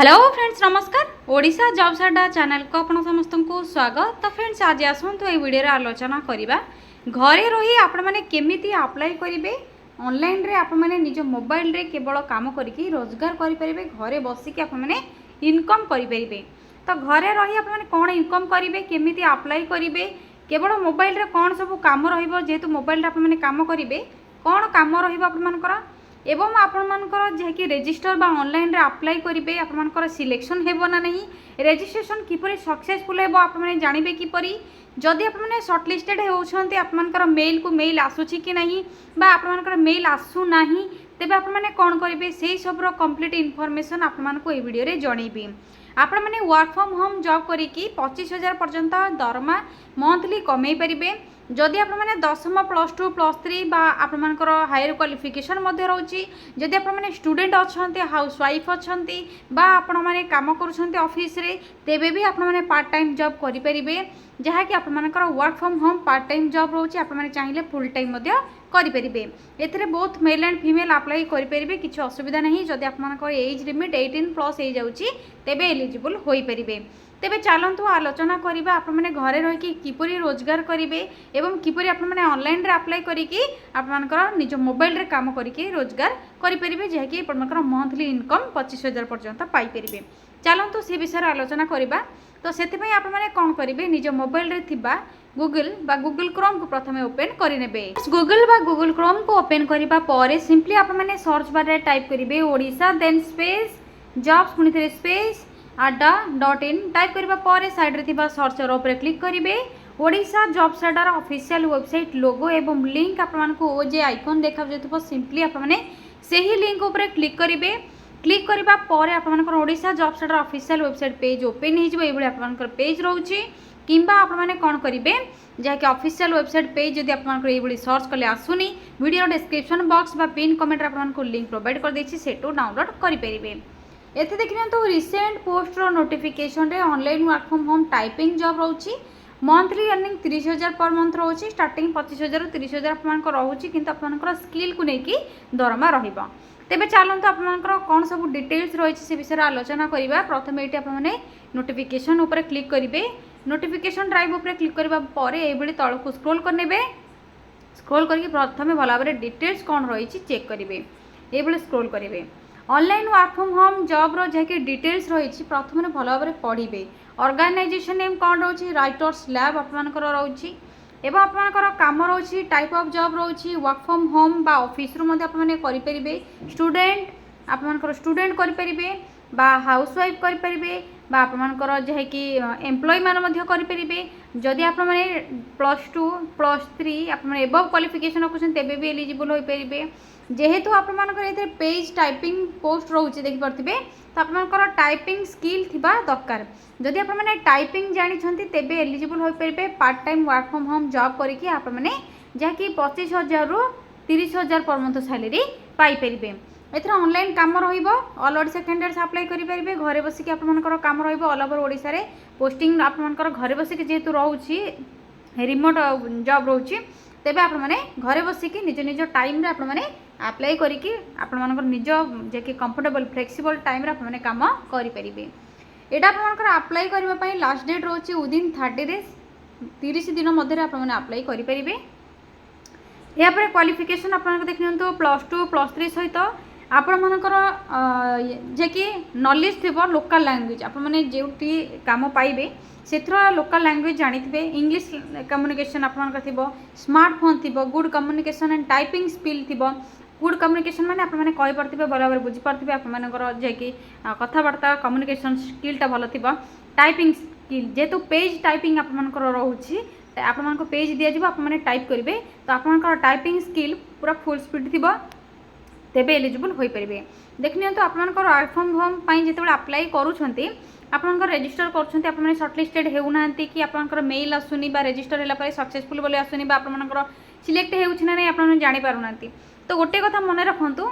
Hello friends नमस्कार Odisha jobs अड्डा channel को आपण समस्त को स्वागत। तो फ्रेंड्स आज आसतु ये वीडियो आलोचना करवा घरे रही आपण मैंने केमिति अप्लाई करेंगे ऑनलाइन रे आपण मैंने निज मोबाइल रे केवल काम करके रोजगार करेंगे घरे बसिक आपण मैंने इनकम करेंगे। तो घरे रही आपण मैंने कौन इनकम करेंगे केमिति अप्लाई करेंगे केवल मोबाइल रे कौन सब काम जेहेतु मोबाइल आपण मैंने काम करेंगे कौन काम रहा एवं आपणमानकर जहाँकि रेजिस्टर बा ऑनलाइन रे अप्लाई करेंगे आपणमानकर सिलेक्शन हेबो ना नहीं रेजिस्ट्रेशन किपरि सक्सेसफुल हेबो आप माने जानिबे किपरि जदि आप माने शॉर्टलिस्टेड होउछन्ते आपणमानकर मेल को मेल आसुछि कि नहीं बा आपणमानकर मेल आसु नाही तेबे आप माने कोन करिवे सेही सबरो कंप्लीट इन्फॉर्मेशन आपणमानको ए वीडियो रे जणैबी। आपण मैंने वर्क फ्रॉम होम जॉब करिकी 25,000 पर्यंत दरमा मंथली कमाई पारिबे जदि आप मैंने दशम प्लस टू प्लस थ्री बा आपणमानकर हायर क्वालिफिकेशन मध्य रोची जदि आप मैंने स्टूडेंट अच्छा हाउस वाइफ अच्छा बा आपण मैंने काम करुँच ऑफिस रे तेबे भी आपण मैंने पार्ट टाइम जॉब करेंगे जहाँकि आपणमानकर work from home part time job रोचे आप मैंने चाहिए फुल टाइम करेंगे एथिरे बहुत मेल एंड फीमेल अप्लाई करेंगे किसी असुविधा नहीं जदि आपणमानकर एज लिमिट 18+ हो जाउची तेबे एलिजिबल होई परिबे। तेबे चलतु आलोचना करवा आप मैंने घरे रही किपरि रोजगार करेंगे एवं किपरि आप मैंने ऑनलाइन रे अप्लाई करिकी आपणमानकर निज मोबाइल रे काम करिकी रोजगार करेंगे जहाँकि आपणमानकर मंथली इनकम 25,000 पर्यंत पाई परिबे। चलतु से विषय आलोचना करवा। तो से आप मैंने कौन करेंगे निज मोबाइल रे थिबा गूगल बा गूगल क्रोम को प्रथमे ओपन करेंगे। गूगल बा गूगल क्रोम को ओपन करबा परे सिंपली आप मैंने सर्च बार रे टाइप करेंगे ओडिशा देन स्पेस जॉब्स पुनी थे स्पेस adda.in टाइप करबा परे साइड रे थिबा सर्चर ऊपर क्लिक करेंगे ओडिशा जॉब्स अड्डार ऑफिशियल वेबसाइट लोगो एवं लिंक आपको ओ जे आइकन देखा जाउथबो सिंपली आप मैंने सही लिंक ऊपर क्लिक करेंगे। क्लिक करबा परे आपनकर ओडिशा जॉब्स अड्डार ऑफिशियल वेबसाइट पेज ओपन हो जिवो एबळे आपनकर पेज रहउची किंबा आप मैंने कौन करेंगे जहाँकि ऑफिशियल वेबसाइट पेज जदि आपनकर एबळी सर्च कले आसुनी वीडियो डिस्क्रिप्शन बॉक्स बा पिन कमेंट आपनकर लिंक प्रोवाइड कर देछि सेटो डाउनलोड करि परिबे। एथे देखिना तो रिसेंट पोस्ट रो नोटिफिकेशन रे online work from home typing job रहउची monthly earning 30,000 per month रहउची starting 25,000 30,000 आपनकर रहउची किंतु आपनकर स्किल को नेकी दरमा रहिबा। तेबे चलतु आपनकर कौन सब डिटेल्स रही से विषय आलोचना करवा। प्रथम ये आपने नोटिफिकेशन ऊपर क्लिक करेंगे नोटिफिकेशन ड्राइव ऊपर क्लिक करबा परे एबडी तळकु स्क्रॉल करनेबे स्क्रॉल करके प्रथमे भला भाबरे डिटेल्स कौन रही चेक करेंगे ये स्क्रॉल करेंगे online work from home job रो जहाँकि डिटेल्स रही प्रथम भल भाव पढ़े ऑर्गेनाइजेशन नेम कौन रोची राइटर्स लैब आपनकर रोची एवं आपनकर काम रोची टाइप ऑफ जॉब रोची वर्क फ्रॉम होम बा ऑफिस रु मध्ये आपने करेंगे स्टूडेंट आपनकर स्टूडेंट करेंगे बा हाउस वाइफ करेंगे बा आपनकर जहाँकि एम्प्लॉय मान करेंगे जदि आप प्लस टू प्लस थ्री आप एबव क्वालिफिकेशन रखुछन तेबे भी एलिजिबल हो पारे जेहेतु आपनकर पेज टाइपिंग पोस्ट रोचे देखिपे तो आपनकर टाइपिंग स्किल थिबा दरकार जदि आप मैंने टाइपिंग जानी तेबे एलिजिबल हो पारे part time work from home job करके आप मैंने जहाँकि 25,000 रु 30,000 पर मंथ सैलरी पाइपर एथर ऑनलाइन काम रहिबो ऑल ओडिशा कैंडिडेट्स अप्लाई करि परिबे घरे बसिक आपनकर काम रहिबो ऑल ओवर ओडिशा रे पोस्टिंग आपनकर घरे बसिक जेहेतु रहउची रिमोट जॉब रहउची तेबे आप मैंने घरे बसिक निज निज टाइम रे आप मैंने अप्लाई करिकी आपनकर निज जे कंफर्टेबल फ्लेक्सिबल टाइम रे आप मैंने काम करि परिबे। एटा आपनकर अप्लाई करबा पई लास्ट डेट रहउची विदिन 30 डेज 30 दिन मध्य आप मैंने अप्लाई करि परिबे। या पर क्वालिफिकेशन आपनकर देखिनतो प्लस टू प्लस थ्री सहित आपण मानकर जे कि नॉलेज थी लोकल लैंग्वेज आप मैंने जो काम पाइबे से लोकल लैंग्वेज जानी इंग्लिश कम्युनिकेशन आपनकर थी स्मार्टफोन थी good communication and typing skill थी गुड कम्युनिकेशन माने आप मैंने कहि पारथिबे बराबर बुझी पारथिबे आप मानकर जे कि कथावार्ता कम्युनिकेशन स्किलटा भल थी टाइपिंग स्किल जेहेतु पेज टाइपिंग आप मानकर रहउची आप मानक पेज दिया जिवो आप माने टाइप करेंगे तो आपनकर टाइपिंग स्किल पूरा फुल स्पीड थी तेबे एलिजिबल हो पारे। देखिए तो आपनकर वर्क फ्रॉम होम जो अप्लाई करूछंती आपनकर रेजिस्टर करछंती आप माने शॉर्टलिस्टेड हेउनांती कि आपनकर मेल आसुनी बा रेजिस्टर होला परे सक्सेसफुल बोली आसुनी बा आपनकर सिलेक्ट हेउछि ना नै आपन जानि पारुनांती। तो गोटे कथा मन रखंतु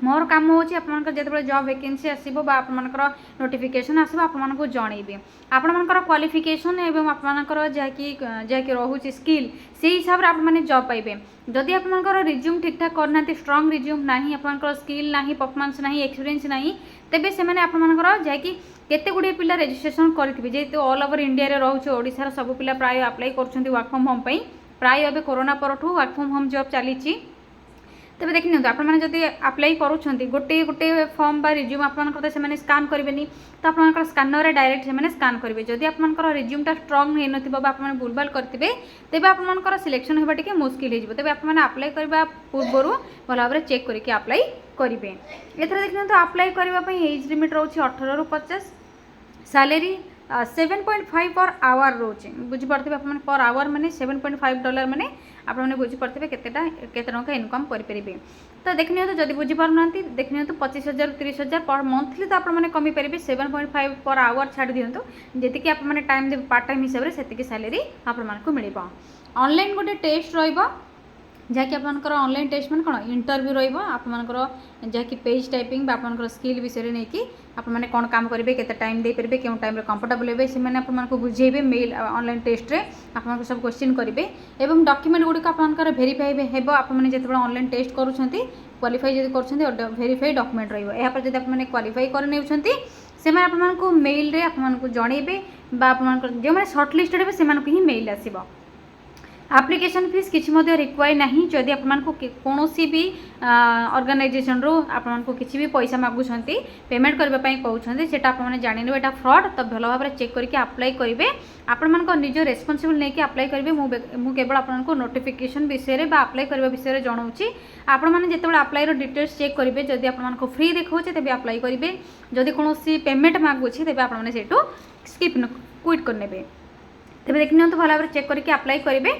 मोर काम होची आपनकर जेतेबेले जॉब वैकेंसी आसीबो बा आपनकर नोटिफिकेशन आसीबो आपनकर जणैबे आपनकर क्वालिफिकेशन एवं आपनकर जाकी रहूची स्किल से हिसाब रे आप माने जॉब पाइबे जदि आपनकर रिज्यूम ठीक ठाक करना स्ट्रांग रिज्यूम नाही आपनकर स्किल नाही परफॉर्मेंस नाही एक्सपीरियंस नाही तेबे से माने आपनकर जाकी केते गुडी पिला रजिस्ट्रेशन करथिबे जेते ऑल ओवर इंडिया रे रहूची ओडिसा रे सब पिला प्राय अप्लाई करछन्ती वर्क फ्रॉम होम पई प्राय अबे कोरोना परठू वर्क फ्रॉम होम जॉब चलीची तेज देखी नियंतु आपण जदि अप्लाई करूछन्ती गोटे गोटे फॉर्म बा रिज्यूम आपनकर से स्कान करेंगे तो आपनकर स्कानर रे डायरेक्ट से स्कान करेंगे जदि आपनकर रिज्यूमटा स्ट्रांग हो नथिबो बा आपण भूलभाल करथिबे तेबे आपनकर सिलेक्शन होबा टिके मुश्किल हो तेबे आपण अप्लाई करबा पूर्व भल भाव चेक करके अप्लाई करेंगे एथरे देखि नियंतु अप्लाई करबा पई एज लिमिट रहउछि 18 रु 50 सैलरी 7.5 पर आवर रोचे बुझीपे आप पर आवर मैंने $7.5 मैंने आपने बुझीपे केते टका इनकम करेंगे तो देखनी तो जब बुझीपार देखनी 25,000 30,000 पर मंथली तो आपने कमी पारे 7.5 पर आवर छाड़ दिंतु जी आप टाइम दे पार्ट टाइम हिसाब से सेतिकी सैलरी आपको मिल ऑनलाइन गोटे टेस्ट रहा जहाँकि आपंकर ऑनलाइन टेस्ट मैंने कौन इंटरव्यू रपर जहाँकि पेज टाइपिंग आपंकर स्किल विषय में नहीं आपने कौन काम करेंगे केते टाइम दे पारे क्यों टाइम कंफर्टेबल हे से आपको बुझेबे मेल ऑनलाइन टेस्ट रे आपको सब क्वेश्चन करेंगे और डॉक्यूमेंट गुड़िक आपंकर भेरीफाई हे आपने जो ऑनलाइन टेस्ट करुँच क्वालिफाई जब कर भेरीफाई डॉक्यूमेंट रही जब आपने क्वालिफाई कर आपको मेल रे आपको जनइबे जो मैंने सर्ट लिस्टेड हे से ही मेल आसो एप्लिकेशन फीस किसी रिक्वायर नहीं जदि आपको कौन भी ऑर्गेनाइजेशन रू आपको किसी भी पैसा मागुंट पेमेंट करने कहते से आपने जाने यहाँ फ्रॉड तो भल भाव चेक करके अप्लाई करेंगे आपण निज रेस्पॉन्सिबल नहीं कि अप्लाई करेंगे मु केवल आपको नोटिफिकेशन विषय में अप्लाई करने विषय में जनाऊँगी आपण मैंने जो अप्लाई डिटेल्स चेक करेंगे जदि आपको फ्री देखा तेज अप्लाई करेंगे जदि कौन पेमेंट मागुच्छे तेज आपने से स्किप क्विट करने तेज देखनी भल भाव चेक करके अप्लाई करेंगे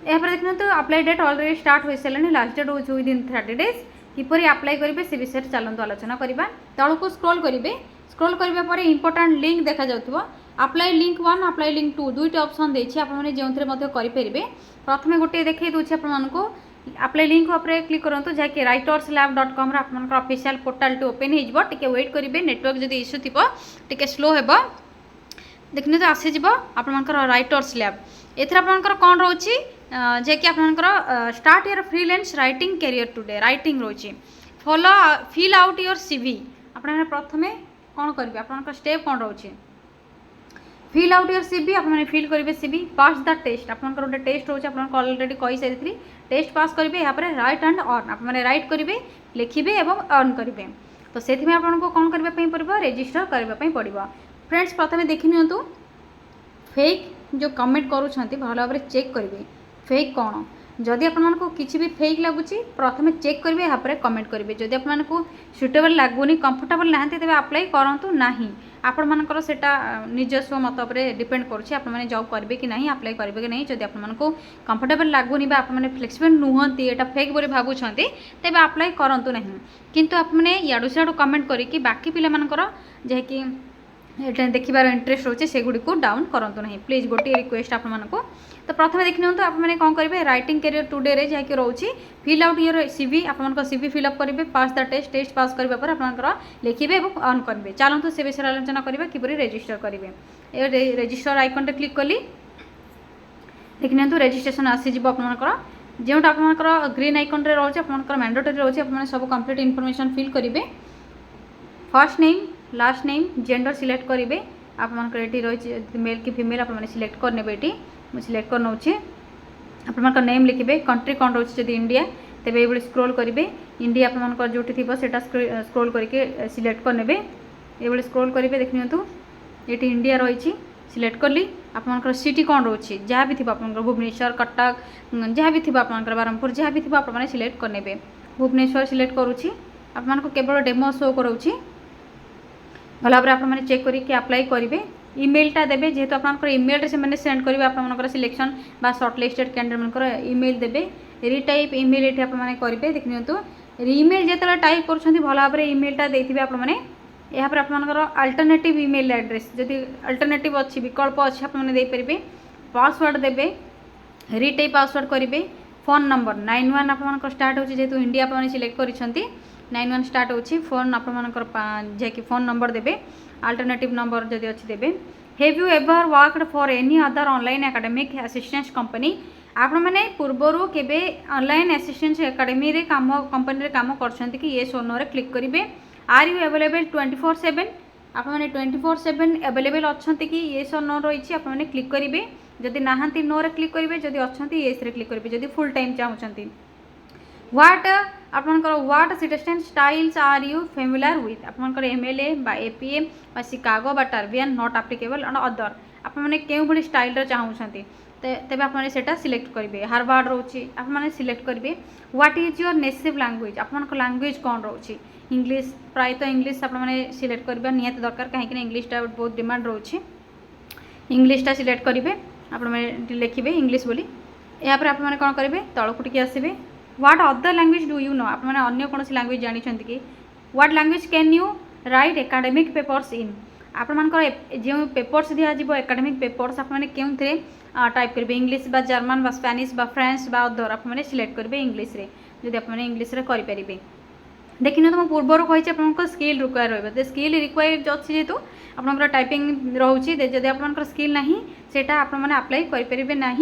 यहाँ देखना तो अप्लाई डेट ऑलरेडी स्टार्ट हो सारे लास्ट डेट हो विदिन 30 डेज किपरि अप्लाई करेंगे से विषय चलते आलोचना करवा तौक को स्क्रॉल करेंगे स्क्रॉल करने इंपोर्टाट लिंक देखा जाउथबो अप्लाई लिंक 1 अप्लाई लिंक 2 दुईट ऑप्शन देछि आपने जो करेंगे प्रथम गोटे देखे दूसरे आपको अप्लाई लिंक उपर क्लिक करूँ जहाँकि writerslab.com ऑफिशियल पोर्टाल ओपन हो वेट करेंगे नेटवर्क जब इश्यू थी टे स्लो हे देखने तो आसीज आपंकर राइटर्स लैब एथर आपंकर कौन रोची जैकि आपंकर start your freelance writing career today writing रोची follow fill out your CV आपने प्रथमे कौन करेंगे आपंकर स्टेप कौन रोची फिल आउट योर सीवी आपने फिल करेंगे सीवी पास द टेस्ट आपंकर गोटे टेस्ट रोचे आपको ऑलरेडी कही सारी टेस्ट पास करेंगे यहाँ पर राइट एंड अर्न आपने राइट करेंगे लिखिए और अर्न करेंगे तो से आपको कौन करने पड़ो रजिस्टर करने पड़ो फ्रेंड्स प्रथम देखी नियंतु फेक जो कमेंट करूँ भल भाव चेक करेंगे फेक कौन जदि आपको किसी भी फेक लगुच प्रथम चेक करेंगे यहाँ पर कमेंट करेंगे जदि आपको सुटेबल लगुनि कंफर्टेबल नहांती तेज अप्लाई करूँ ना आपण मानकर सेटा निजस्व मत पर डिपेंड करुच्छे आपने जॉब करेंगे कि नहीं अप्लाई करेंगे कि नहीं जदि आपको कंफर्टेबल लगुनि आपने फ्लेक्सिबल नुहति यहाँ फेक बोली भावुं तेज अप्लाई करूँ ना किंतु आपने याडू सियाडू कमेंट करके बाकी पिलामानकर जहाँकि देखिबार इंटरेस्ट रोचे से गुड़ी को डाउन करूँ ना प्लीज गोटे रिक्वेस्ट आपको तो प्रथम देख नियंतु आपने कौन करेंगे राइटिंग कैरियर टुडे रे जहाँकि रोचे फिल आउट योर सीवी आपन सीवी फिलअप करेंगे पास द टेस्ट पास करने पर आपंकर लिखे और अर्न करेंगे चलते से विषय आलोचना करवा किपरि रजिस्टर करेंगे रजिस्टर आइकन क्लिक कली देख नियंतु रजिस्ट्रेशन आसीज आपंकर जोटा आपंकर ग्रीन आइकन रे रोचे आपंकर मैंडेटरी रोचे आपने सब कंप्लीट इनफॉरमेशन फिल करेंगे first name last name gender select करेंगे आपंकर ये रही मेल कि फीमेल आपने सिलेक्ट करने ये मुझे सिलेक्ट कर नौचे आपंकर नेम लिखे कंट्री कौन रोचे जब इंडिया तेज ये स्क्रोल करेंगे इंडिया आपंकर जो थी स्क्रोल करके सिलेक्ट करने ये स्क्रोल करेंगे देख नियंतु ये इंडिया रही सिलेक्ट कली आपंकर सिटी कौन रोचे जहाँ भी थी आपंकर भुवनेश्वर कटक जहाँ भी थी आपंकर ब्रह्मपुर जहाँ भी थी आपने सिलेक्ट करने भुवनेश्वर सिलेक्ट करुँची आपको केवल डेमो शो करोची भल भाव आपने चेक करके अप्लाई करेंगे ईमेलटा देवे जेहेतु आपंकर ईमेल से मैंने सेंड करेंगे आपंकर सिलेक्शन बा शॉर्टलिस्टेड कैंडिडेट मनकर ईमेल देवे रिटाइप ईमेल ये आपने करेंगे देख नियंतु ईमेल जो टाइप कर भल भाव ईमेलटा देते आपने यहाँ पर आपंकर अल्टरनेटिव ईमेल एड्रेस जदि अल्टरनेटिव अच्छी विकल्प अच्छी आपने पासवर्ड देवे रिटाइप पासवर्ड करेंगे फोन नंबर 91 आप स्टार्ट हो जेहेतु इंडिया आपने सिलेक्ट कर 91 स्टार्ट होची फोन आपनकर जे कि फोन नंबर देबे अल्टरनेटिव नंबर जदि अछि देबे have you ever worked for any other online academic assistance company आपण मैंने पूर्वर केबे ऑनलाइन असिस्टेंस एकेडमी रे काम कंपनी रे काम करछंती कि ये सोनो रे क्लिक करिवे आर यू अवेलेबल 24/7 आप मैंने 24/7 अवेलेबल अच्छे कि ये सो नो रही आप मैंने क्लिक करेंगे जदि नहांती नो रे क्लिक करेंगे जदि अच्छा येस रे क्लिक करेंगे जदि फुल टाइम चाहते व्हाट आपनकर what citation styles are you familiar with आपनकर एमएलए बा एपीएम बा शिकागो बा Turabian not applicable and other आप मैंने केउ भली स्टाइल रे चाहते तेज आप सिलेक्ट करेंगे हार्वर्ड रोचे आप सिलेक्ट करेंगे what is your native language आपनकर लैंग्वेज कौन रोचे इंग्लिश प्रायतः इंग्लिश आप सिलेक्ट करवा निहाती दरकार कहीं इंग्लिशटा बहुत डिमांड रोचे इंग्लिशटा सिलेक्ट करेंगे आप लिखे इंग्लिश बोली यापर आप कौन करेंगे तलकू टिके आसबे what other language do you know आप अन्य कौन लैंग्वेज जानते कि what language can you write academic papers in आपंकर जो पेपर्स दिज्व एकेडमिक पेपर्स आप टाइप करेंगे इंग्लिश बा जर्मन बा स्पेनिश बा फ्रेंच बा अदर आप सिलेक्ट करेंगे इंग्लिश रे जदि आप इंग्लिश रे करें देखिए तुम पूर्वर कही आप स्किल रिक्वायर रही स्किल रिक्वायर अच्छी जेहतु आप टाइपिंग रोचे जदि आप स्किल ना सेटा आप अप्लाई करेंगे ना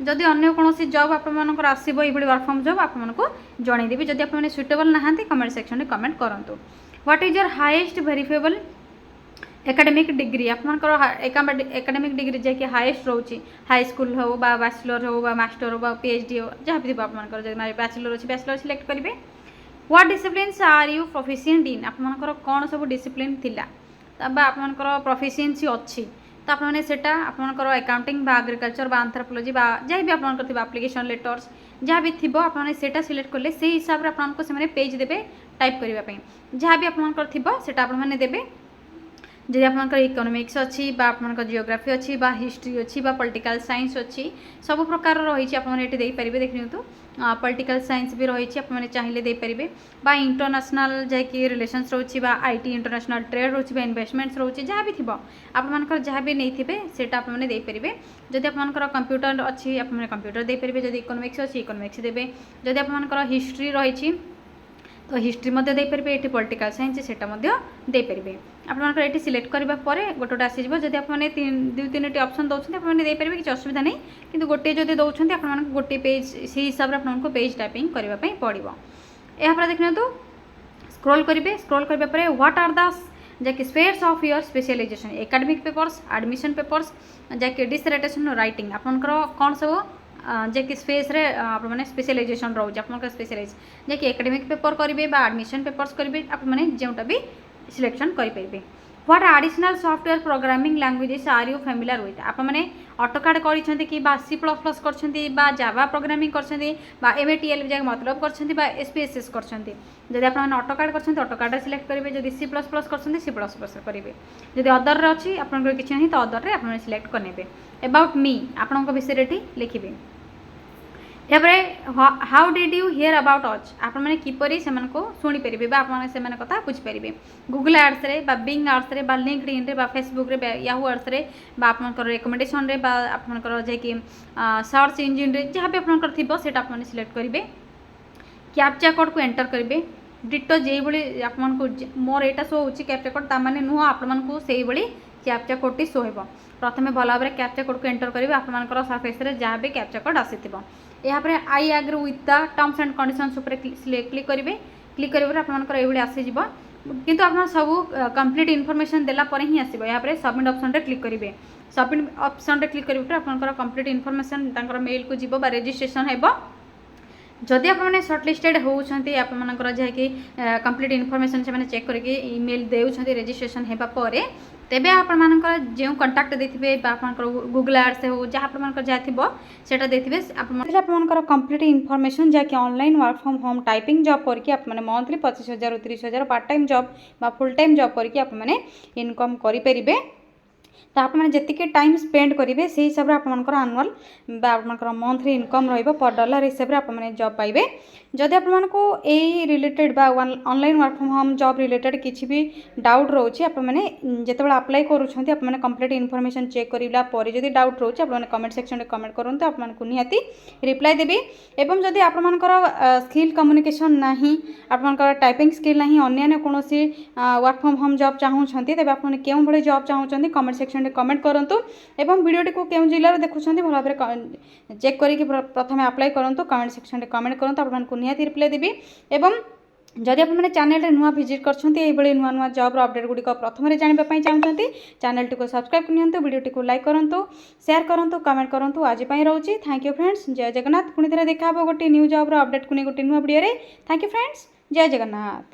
जदि अन्य कौन जॉब आपर आसो ये वर्क फ्रॉम जॉब आपको जनईदेवी जदि आप सुटेबल ना कमेंट सेक्शन में कमेंट करूँ what is your highest verifiable academic degree आपंकर एकेडमिक डिग्री जैकि हाईएस्ट रोचे हाई स्कूल हो बा बैचलर हो बा मास्टर हो बा पीएचडी हो जहाँ भी थी आप बैचलर अच्छे बैचलर सिलेक्ट करेंगे what disciplines are you proficient in आपंकर कौन सब डिसिप्लिन थिला आपंकर प्रोफिशिएंसी अच्छी तो आपने सेटा आपंकर अकाउंटिंग बा एग्रीकल्चर बा एंथ्रोपोलॉजी बा जहाँ भी आपंकर एप्लिकेशन लेटर्स जहाँ भी थी आपने सेटा सिलेक्ट कले से हिसाब से आपको से पेज देवे टाइप करने जहाँ भी आपंकर थी सेटा आपने देवे जदि आपंकर इकोनॉमिक्स अच्छी बा आपंकर जियोग्राफी अच्छी बा हिस्ट्री अच्छी बा पॉलिटिकल साइंस अच्छी सब प्रकार रही आपने दे पारे देखिए तो पॉलिटिकल साइंस भी रही आपने चाहिए दे पारे बा इंटरनेशनल जैकि रिलेशंस रोचे बा आईटी इंटरनेशनल ट्रेड रोचे बा इन्वेस्टमेंट्स रोचे जहाँ भी थी आपंकर जहाँ भी नहीं थे सेटा आपने दे पारे जदि आपंकर कंप्यूटर अच्छी आपने कंप्यूटर दे पारे जदि इकोनॉमिक्स अच्छी इकोनॉमिक्स देवे जदि आपंकर हिस्ट्री रही तो हिस्ट्री मध्य दे पारे ये पॉलिटिकल साइंस सेटा मध्य दे पारे आपंकर ये सिलेक्ट करने गोटे गोटे आसीज जब आपने दुई तीन ऑप्शन दौरान आपने दे पारे किसी असुविधा नहीं कि गोटे जब दौरान आप गोटे पेज से हिसाब से आपको पेज टाइपिंग करने पड़ो यापर देखिए तो स्क्रॉल करेंगे स्क्रॉल करने व्हाट आर द जैकि spheres of your specialization academic papers admission papers जैकि डिसर्टेशन राइटिंग आपंकर कौन सब जैकि स्पेस रे आपने स्पेशलाइजेशन रोज आप स्पेशलाइज जैकि एकेडमिक पेपर करेंगे एडमिशन पेपर्स करेंगे आपने जोटा भी सिलेक्शन करेंगे what additional software programming languages are you familiar with आपने ऑटोकाड कर सी प्लस प्लस कर जावा प्रोग्रामिंग कर एमएटीएल जैक मतलब कर एसपीएसएस कर ऑटोकाड कर ऑटोकाड सिलेक्ट करेंगे जब सी प्लस प्लस कर सी प्लस प्लस करेंगे जब अदर अच्छी आपंकर किसी ना तो अदर रे आपने सिलेक्ट करेंगे अबाउट मी आपण विषय लिखे how did you here about अच आपने किपरि से शुणी पारे आपने कथा बुझीपारे गूगल आड्स रे बा बिंग आड्स रे बा लिंक्डइन रे बा फेसबुक रे याहू आड्स रे बा आपनकर रिकमेंडेशन रे बा आपनकर जे सर्च इंजिन रे जहाँ भी आपनकर थिबो सेटा आपने सिलेक्ट करेंगे कैप्चा कोड को एंटर करेंगे डिटो जे भली आपको मोर यहाँ शो होची कैप्चा कोड तामाने नुह आपको से भली कैप्चा कोड टी शो हो प्रथम भल भाव में कैप्चा कोड को एंटर करेंगे आपंकर सरफेस रे जहाँ भी कैप्चा कोड आसी यापर I agree with the terms and conditions click करेंगे क्लिक करेंगे आपंकर ये आसीज किंतु आप सब कंप्लीट इनफॉरमेशन देला पर ही आसो यहाँ सबमिट ऑप्शन रे क्लिक करेंगे सबमिट ऑप्शन रे क्लिक करेंगे आपंकर कंप्लीट इनफॉरमेशन मेल को जीव रजिस्ट्रेशन है जदि आपने सर्टलिस्टेड होती आपर जहाँकि कंप्लीट इनफॉरमेशन से चेक करके ईमेल देउछंती रजिस्ट्रेशन होगापर तेबे आपनकर जो कंटाक्ट देथिबे आपनकर गूगल एड्स हो जहाँ आपनकर जहाँ थिबो सेटा देथिबे आपनकर कंप्लीट इनफॉरमेशन जहाँकि online work from home typing job करके आप मंथली 25,000 30,000 पार्ट टाइम जॉब बा फुल टाइम जॉब करके आप इनकम करें तो आप जी टाइम स्पेंड करेंगे से हिसाब से आपर आनुआल आप मंथली इनकम पर डॉलर हिसाब से आप जॉब पाइबे जदि आपको यही related online work from home job related किसी भी डाउट रोचे आपने जिते अप्लाई करुँच आपने कंप्लीट इनफॉरमेशन चेक करला जब डाउट रोचे आप कमेंट सेक्शन में कमेंट करूँ आपको निहाती रिप्लाई देवी एवं जदि आपर स्किल कम्युनिकेशन ना आपर टाइपिंग स्किल ना अन्य कौन वर्क फ्रॉम होम जॉब चाहूँगी तेज आपने क्यों भाई जॉब चाहूँगी कमेंट सेक्शन में कमेंट करूँ एवं वीडियोटी को क्यों जिले देखुं भल भाव चेक करके प्रथम अप्लाई करूँ कमेंट सेक्शन में कमेंट करूँ आपको निहाती रिप्लाई देवी एवं जदि आपने चैनल नुआ विजिट कर नुआ नुआ जॉब अपडेट गुड़िक प्रथम जानापी चाहते चैनल टी को सब्सक्राइब करनी वीडियो को लाइक करूँ शेयर करूँ कमेंट करूँ आज रोचे थैंक यू फ्रेंड्स जय जगन्नाथ पुणी थे देखा गोटे न्यू जॉब अपडेट को नहीं गोटे नुआ वीडियो थैंक यू फ्रेंड्स जय जगन्नाथ।